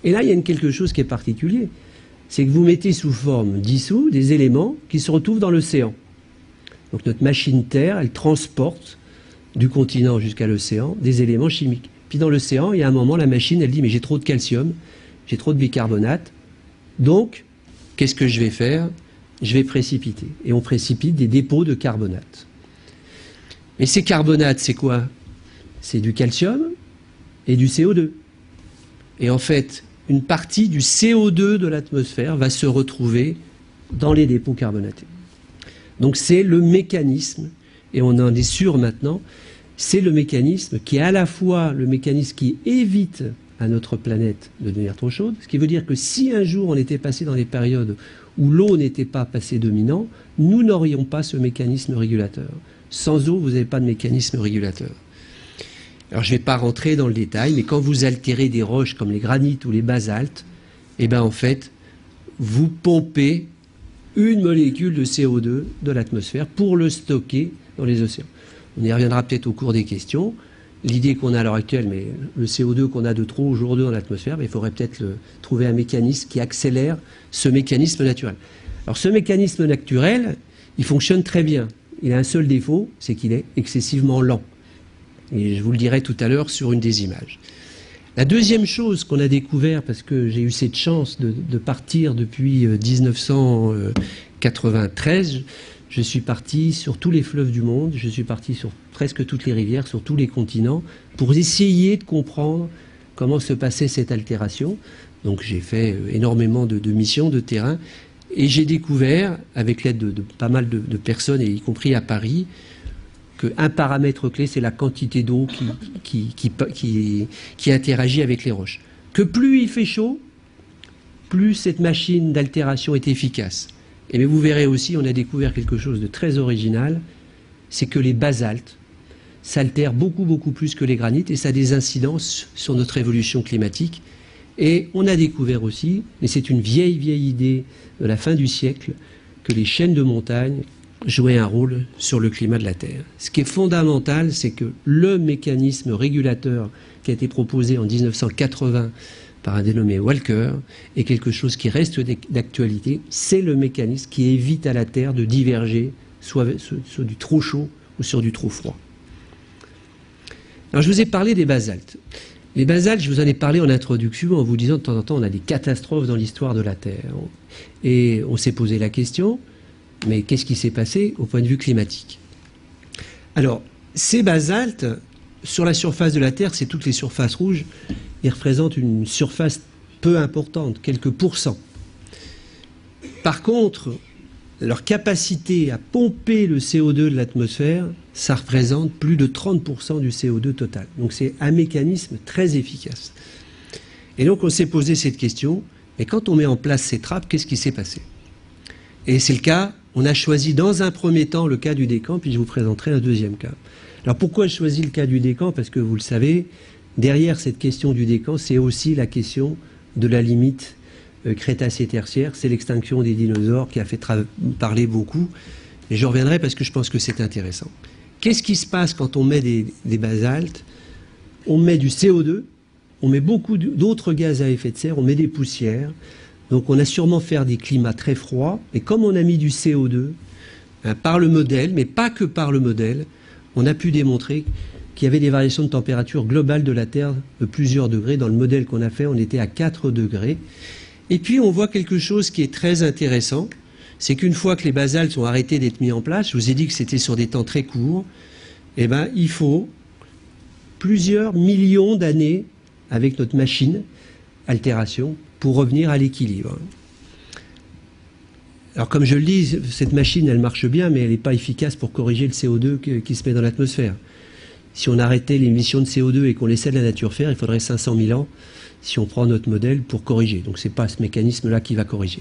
Et là, il y a quelque chose qui est particulier, c'est que vous mettez sous forme dissous des éléments qui se retrouvent dans l'océan. Donc notre machine Terre, elle transporte du continent jusqu'à l'océan des éléments chimiques. Puis dans l'océan, il y a un moment, la machine, elle dit, mais j'ai trop de calcium, j'ai trop de bicarbonate, donc, qu'est-ce que je vais faire? Je vais précipiter. Et on précipite des dépôts de carbonate. Mais ces carbonates, c'est quoi? C'est du calcium et du CO2. Et en fait, une partie du CO2 de l'atmosphère va se retrouver dans les dépôts carbonatés. Donc c'est le mécanisme, et on en est sûr maintenant, c'est le mécanisme qui est à la fois le mécanisme qui évite à notre planète de devenir trop chaude, ce qui veut dire que si un jour on était passé dans des périodes où l'eau n'était pas passée dominant, nous n'aurions pas ce mécanisme régulateur. Sans eau, vous n'avez pas de mécanisme régulateur. Alors je ne vais pas rentrer dans le détail, mais quand vous altérez des roches comme les granites ou les basaltes, eh bien en fait, vous pompez une molécule de CO2 de l'atmosphère pour le stocker dans les océans. On y reviendra peut-être au cours des questions. L'idée qu'on a à l'heure actuelle, mais le CO2 qu'on a de trop aujourd'hui dans l'atmosphère, il faudrait peut-être trouver un mécanisme qui accélère ce mécanisme naturel. Alors ce mécanisme naturel, il fonctionne très bien. Il a un seul défaut, c'est qu'il est excessivement lent. Et je vous le dirai tout à l'heure sur une des images. La deuxième chose qu'on a découvert, parce que j'ai eu cette chance de partir depuis 1993, je suis parti sur tous les fleuves du monde, je suis parti sur presque toutes les rivières, sur tous les continents, pour essayer de comprendre comment se passait cette altération. Donc j'ai fait énormément de missions de terrain, et j'ai découvert, avec l'aide de pas mal de personnes, et y compris à Paris, qu'un paramètre clé, c'est la quantité d'eau qui interagit avec les roches. Que plus il fait chaud, plus cette machine d'altération est efficace. Et mais vous verrez aussi, on a découvert quelque chose de très original, c'est que les basaltes s'altèrent beaucoup, beaucoup plus que les granites, et ça a des incidences sur notre évolution climatique. Et on a découvert aussi, mais c'est une vieille, vieille idée de la fin du siècle, que les chaînes de montagne jouaient un rôle sur le climat de la Terre. Ce qui est fondamental, c'est que le mécanisme régulateur qui a été proposé en 1980 par un dénommé Walker est quelque chose qui reste d'actualité. C'est le mécanisme qui évite à la Terre de diverger soit sur du trop chaud ou sur du trop froid. Alors je vous ai parlé des basaltes. Les basaltes, je vous en ai parlé en introduction en vous disant de temps en temps on a des catastrophes dans l'histoire de la Terre. Et on s'est posé la question, mais qu'est-ce qui s'est passé au point de vue climatique? Alors, ces basaltes, sur la surface de la Terre, c'est toutes les surfaces rouges, ils représentent une surface peu importante, quelques pourcents. Par contre, leur capacité à pomper le CO2 de l'atmosphère, ça représente plus de 30% du CO2 total. Donc c'est un mécanisme très efficace. Et donc on s'est posé cette question, et quand on met en place ces trappes, qu'est-ce qui s'est passé? Et c'est le cas, on a choisi dans un premier temps le cas du Décan, puis je vous présenterai un deuxième cas. Alors pourquoi je choisis le cas du Décan? Parce que vous le savez, derrière cette question du Décan, c'est aussi la question de la limite Crétacé-Tertiaire, c'est l'extinction des dinosaures qui a fait parler beaucoup. Et je reviendrai parce que je pense que c'est intéressant. Qu'est-ce qui se passe quand on met des basaltes? On met du CO2, on met beaucoup d'autres gaz à effet de serre, on met des poussières. Donc on a sûrement fait des climats très froids. Et comme on a mis du CO2, par le modèle, mais pas que par le modèle, on a pu démontrer qu'il y avait des variations de température globale de la Terre de plusieurs degrés. Dans le modèle qu'on a fait, on était à 4 degrés. Et puis on voit quelque chose qui est très intéressant, c'est qu'une fois que les basaltes ont arrêté d'être mis en place, je vous ai dit que c'était sur des temps très courts, eh ben, il faut plusieurs millions d'années avec notre machine, altération, pour revenir à l'équilibre. Alors comme je le dis, cette machine, elle marche bien, mais elle n'est pas efficace pour corriger le CO2 qui se met dans l'atmosphère. Si on arrêtait l'émission de CO2 et qu'on laissait la nature faire, il faudrait 500 000 ans si on prend notre modèle pour corriger. Donc ce n'est pas ce mécanisme-là qui va corriger.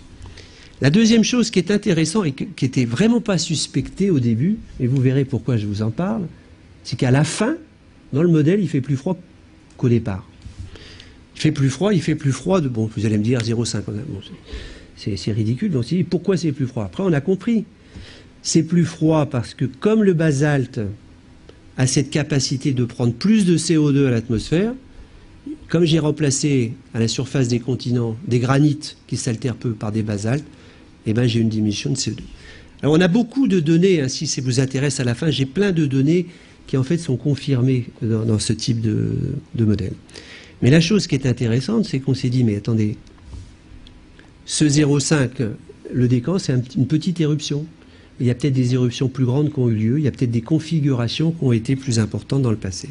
La deuxième chose qui est intéressante et qui n'était vraiment pas suspectée au début, et vous verrez pourquoi je vous en parle, c'est qu'à la fin, dans le modèle, il fait plus froid qu'au départ. Il fait plus froid de, bon, vous allez me dire 0,5. Bon, c'est ridicule. Donc pourquoi c'est plus froid? Après, on a compris. C'est plus froid parce que comme le basalte a cette capacité de prendre plus de CO2 à l'atmosphère, comme j'ai remplacé à la surface des continents des granites qui s'altèrent peu par des basaltes, eh ben j'ai une diminution de CO2. Alors on a beaucoup de données, hein, si ça vous intéresse à la fin, j'ai plein de données qui en fait sont confirmées dans ce type de modèle. Mais la chose qui est intéressante, c'est qu'on s'est dit, mais attendez, ce 0,5, le Décan, c'est une petite éruption. Il y a peut-être des éruptions plus grandes qui ont eu lieu, il y a peut-être des configurations qui ont été plus importantes dans le passé.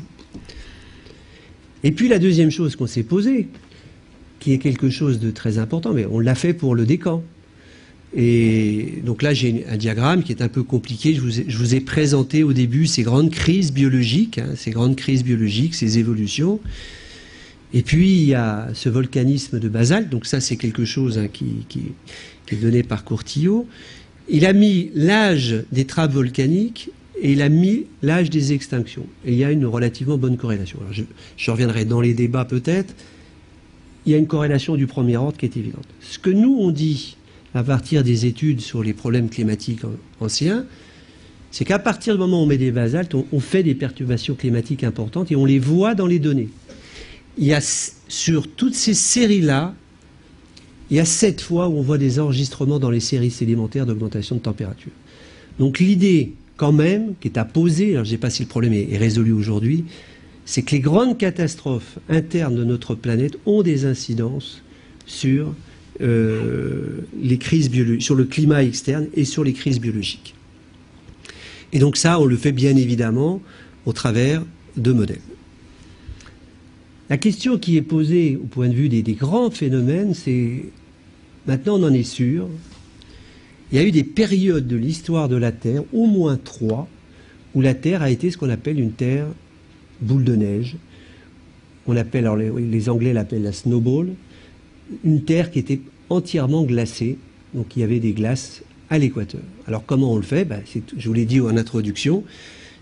Et puis la deuxième chose qu'on s'est posée, qui est quelque chose de très important, mais on l'a fait pour le Décan. Et donc là, j'ai un diagramme qui est un peu compliqué. Je vous ai présenté au début ces grandes crises biologiques, hein, ces évolutions. Et puis, il y a ce volcanisme de basalte. Donc ça, c'est quelque chose hein, qui est donné par Courtillot. Il a mis l'âge des trappes volcaniques et il a mis l'âge des extinctions. Et il y a une relativement bonne corrélation. Alors je reviendrai dans les débats peut-être. Il y a une corrélation du premier ordre qui est évidente. Ce que nous, on dit à partir des études sur les problèmes climatiques anciens, c'est qu'à partir du moment où on met des basaltes, on fait des perturbations climatiques importantes et on les voit dans les données. Il y a, sur toutes ces séries-là, il y a 7 fois où on voit des enregistrements dans les séries sédimentaires d'augmentation de température. Donc l'idée, quand même, qui est à poser, alors je ne sais pas si le problème est résolu aujourd'hui, c'est que les grandes catastrophes internes de notre planète ont des incidences sur les crises biologiques, sur le climat externe et sur les crises biologiques. Et donc ça, on le fait bien évidemment au travers de modèles. La question qui est posée au point de vue des grands phénomènes, c'est, maintenant on en est sûr, il y a eu des périodes de l'histoire de la Terre, au moins 3, où la Terre a été ce qu'on appelle une Terre boule de neige. On appelle, alors les Anglais l'appellent la snowball, une Terre qui était entièrement glacée, donc il y avait des glaces à l'équateur. Alors comment on le fait? Je vous l'ai dit en introduction,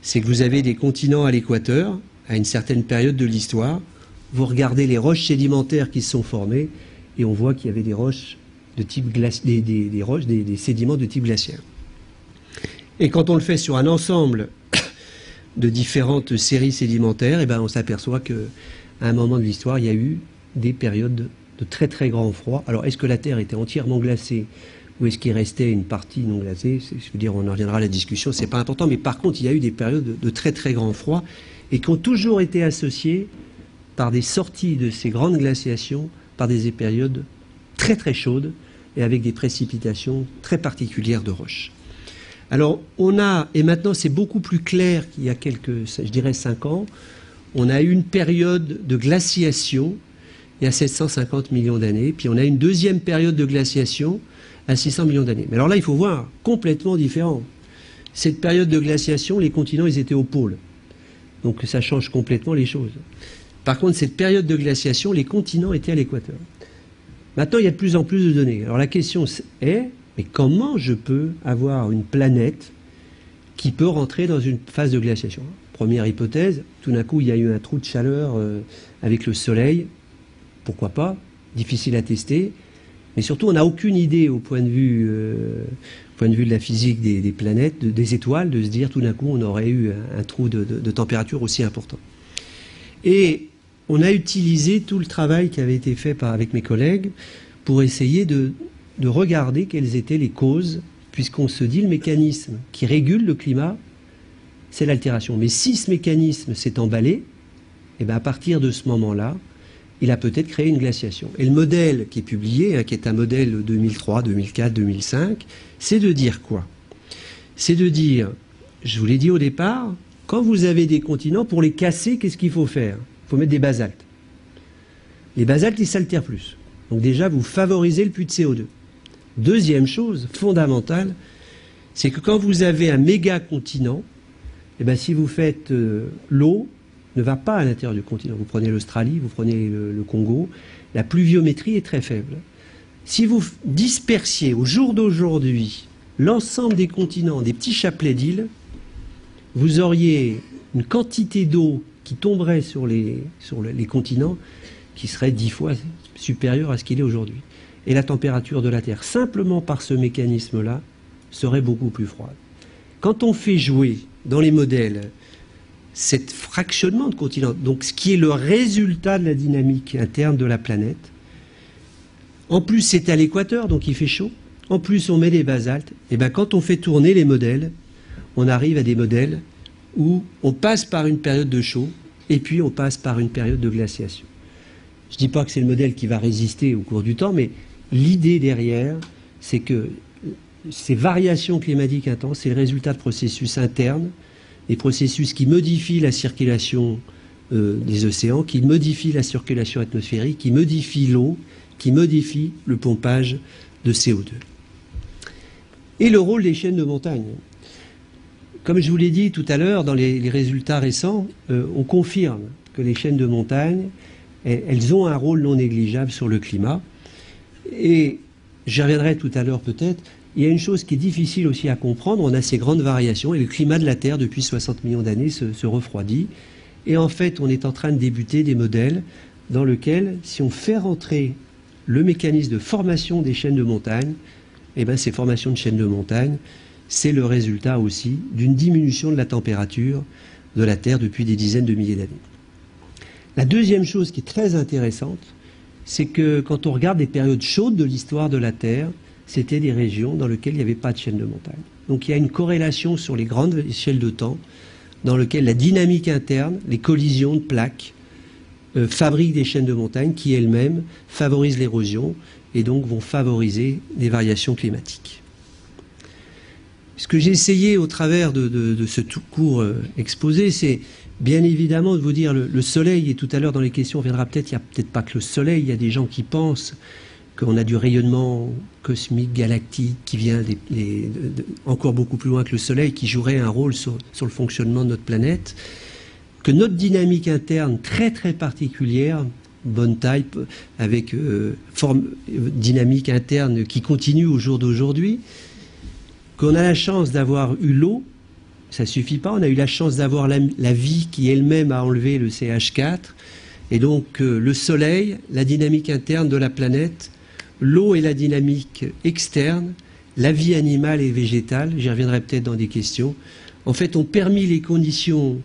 c'est que vous avez des continents à l'équateur, à une certaine période de l'histoire. Vous regardez les roches sédimentaires qui se sont formées, et on voit qu'il y avait des roches de type des sédiments de type glaciaire. Et quand on le fait sur un ensemble de différentes séries sédimentaires, on s'aperçoit qu'à un moment de l'histoire, il y a eu des périodes de très très grand froid. Alors est-ce que la Terre était entièrement glacée ou est-ce qu'il restait une partie non glacée? Je veux dire, on en reviendra à la discussion, c'est pas important, mais par contre, il y a eu des périodes de très très grand froid et qui ont toujours été associées par des sorties de ces grandes glaciations, par des périodes très très chaudes et avec des précipitations très particulières de roches. Alors, et maintenant c'est beaucoup plus clair qu'il y a je dirais 5 ans, on a eu une période de glaciation il y a 750 millions d'années, puis on a une deuxième période de glaciation à 600 millions d'années. Mais alors là, il faut voir, complètement différent. Cette période de glaciation, les continents, ils étaient au pôle. Donc ça change complètement les choses. Par contre, cette période de glaciation, les continents étaient à l'équateur. Maintenant, il y a de plus en plus de données. Alors la question est, mais comment je peux avoir une planète qui peut rentrer dans une phase de glaciation? Première hypothèse, tout d'un coup, il y a eu un trou de chaleur avec le Soleil. Pourquoi pas? Difficile à tester. Mais surtout, on n'a aucune idée au point de vue de la physique des planètes, des étoiles, de se dire tout d'un coup, on aurait eu un trou de température aussi important. Et on a utilisé tout le travail qui avait été fait avec mes collègues pour essayer de regarder quelles étaient les causes, puisqu'on se dit le mécanisme qui régule le climat, c'est l'altération. Mais si ce mécanisme s'est emballé, à partir de ce moment-là, il a peut-être créé une glaciation. Et le modèle qui est publié, qui est un modèle 2003, 2004, 2005, c'est de dire quoi? C'est de dire, je vous l'ai dit au départ, quand vous avez des continents, pour les casser, qu'est-ce qu'il faut faire? Il faut mettre des basaltes. Les basaltes, ils s'altèrent plus. Donc déjà, vous favorisez le puits de CO2. Deuxième chose fondamentale, c'est que quand vous avez un méga continent, si vous faites l'eau, ne va pas à l'intérieur du continent. Vous prenez l'Australie, vous prenez le Congo, la pluviométrie est très faible. Si vous dispersiez au jour d'aujourd'hui l'ensemble des continents, des petits chapelets d'îles, vous auriez une quantité d'eau qui tomberait sur les continents qui serait 10 fois supérieure à ce qu'il est aujourd'hui. Et la température de la Terre, simplement par ce mécanisme-là, serait beaucoup plus froide. Quand on fait jouer dans les modèles cet fractionnement de continents, donc ce qui est le résultat de la dynamique interne de la planète. En plus, c'est à l'équateur, donc il fait chaud. En plus, on met des basaltes. Et quand on fait tourner les modèles, on arrive à des modèles où on passe par une période de chaud et puis on passe par une période de glaciation. Je ne dis pas que c'est le modèle qui va résister au cours du temps, mais l'idée derrière, c'est que ces variations climatiques intenses, c'est le résultat de processus internes, des processus qui modifient la circulation des océans, qui modifient la circulation atmosphérique, qui modifient l'eau, qui modifient le pompage de CO2. Et le rôle des chaînes de montagne. Comme je vous l'ai dit tout à l'heure, dans les résultats récents, on confirme que les chaînes de montagne, elles ont un rôle non négligeable sur le climat. Et j'y reviendrai tout à l'heure peut-être. Il y a une chose qui est difficile aussi à comprendre, on a ces grandes variations et le climat de la Terre depuis 60 millions d'années se refroidit. Et en fait, on est en train de débuter des modèles dans lesquels, si on fait rentrer le mécanisme de formation des chaînes de montagne, ces formations de chaînes de montagne, c'est le résultat aussi d'une diminution de la température de la Terre depuis des dizaines de milliers d'années. La deuxième chose qui est très intéressante, c'est que quand on regarde les périodes chaudes de l'histoire de la Terre, c'était des régions dans lesquelles il n'y avait pas de chaîne de montagne. Donc il y a une corrélation sur les grandes échelles de temps dans lesquelles la dynamique interne, les collisions de plaques, fabriquent des chaînes de montagne qui elles-mêmes favorisent l'érosion et donc vont favoriser des variations climatiques. Ce que j'ai essayé au travers de ce tout court exposé, c'est bien évidemment de vous dire le Soleil, et tout à l'heure dans les questions on viendra peut-être, il n'y a peut-être pas que le Soleil, il y a des gens qui pensent qu'on a du rayonnement cosmique, galactique, qui vient encore beaucoup plus loin que le Soleil, qui jouerait un rôle sur le fonctionnement de notre planète, que notre dynamique interne très très particulière, bonne type, avec forme dynamique interne qui continue au jour d'aujourd'hui, qu'on a la chance d'avoir eu l'eau, ça suffit pas, on a eu la chance d'avoir la vie qui elle-même a enlevé le CH4, et donc le soleil, la dynamique interne de la planète, l'eau et la dynamique externe, la vie animale et végétale, j'y reviendrai peut-être dans des questions, en fait ont permis les conditions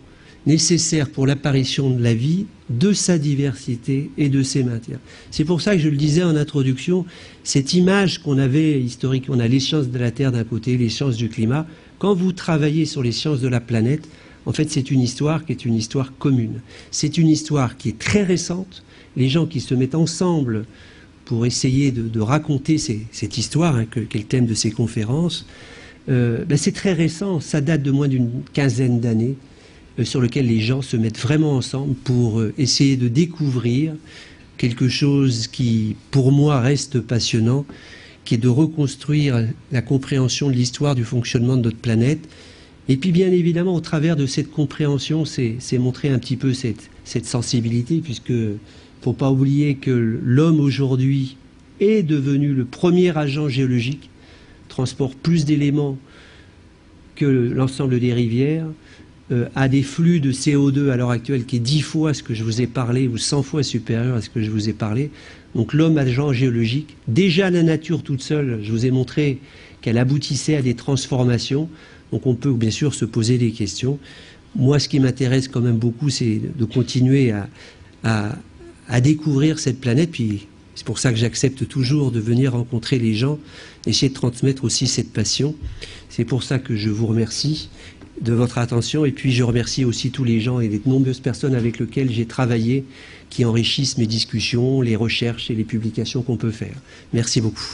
nécessaires pour l'apparition de la vie, de sa diversité et de ses maintiens. C'est pour ça que je le disais en introduction, cette image qu'on avait historique, on a les sciences de la Terre d'un côté, les sciences du climat. Quand vous travaillez sur les sciences de la planète, en fait c'est une histoire qui est une histoire commune. C'est une histoire qui est très récente. Les gens qui se mettent ensemble pour essayer de raconter cette histoire, hein, qui est le thème de ces conférences, c'est très récent, ça date de moins d'une quinzaine d'années, sur lequel les gens se mettent vraiment ensemble pour essayer de découvrir quelque chose qui, pour moi, reste passionnant, qui est de reconstruire la compréhension de l'histoire du fonctionnement de notre planète. Et puis, bien évidemment, au travers de cette compréhension, c'est montrer un petit peu cette sensibilité, puisque il ne faut pas oublier que l'homme, aujourd'hui, est devenu le premier agent géologique, transporte plus d'éléments que l'ensemble des rivières, a des flux de CO2 à l'heure actuelle qui est 10 fois ce que je vous ai parlé, ou 100 fois supérieur à ce que je vous ai parlé. Donc l'homme agent géologique, déjà la nature toute seule, je vous ai montré qu'elle aboutissait à des transformations. Donc on peut bien sûr se poser des questions. Moi, ce qui m'intéresse quand même beaucoup, c'est de continuer à découvrir cette planète. Puis c'est pour ça que j'accepte toujours de venir rencontrer les gens, essayer de transmettre aussi cette passion. C'est pour ça que je vous remercie de votre attention, et puis je remercie aussi tous les gens et les nombreuses personnes avec lesquelles j'ai travaillé qui enrichissent mes discussions, les recherches et les publications qu'on peut faire. Merci beaucoup.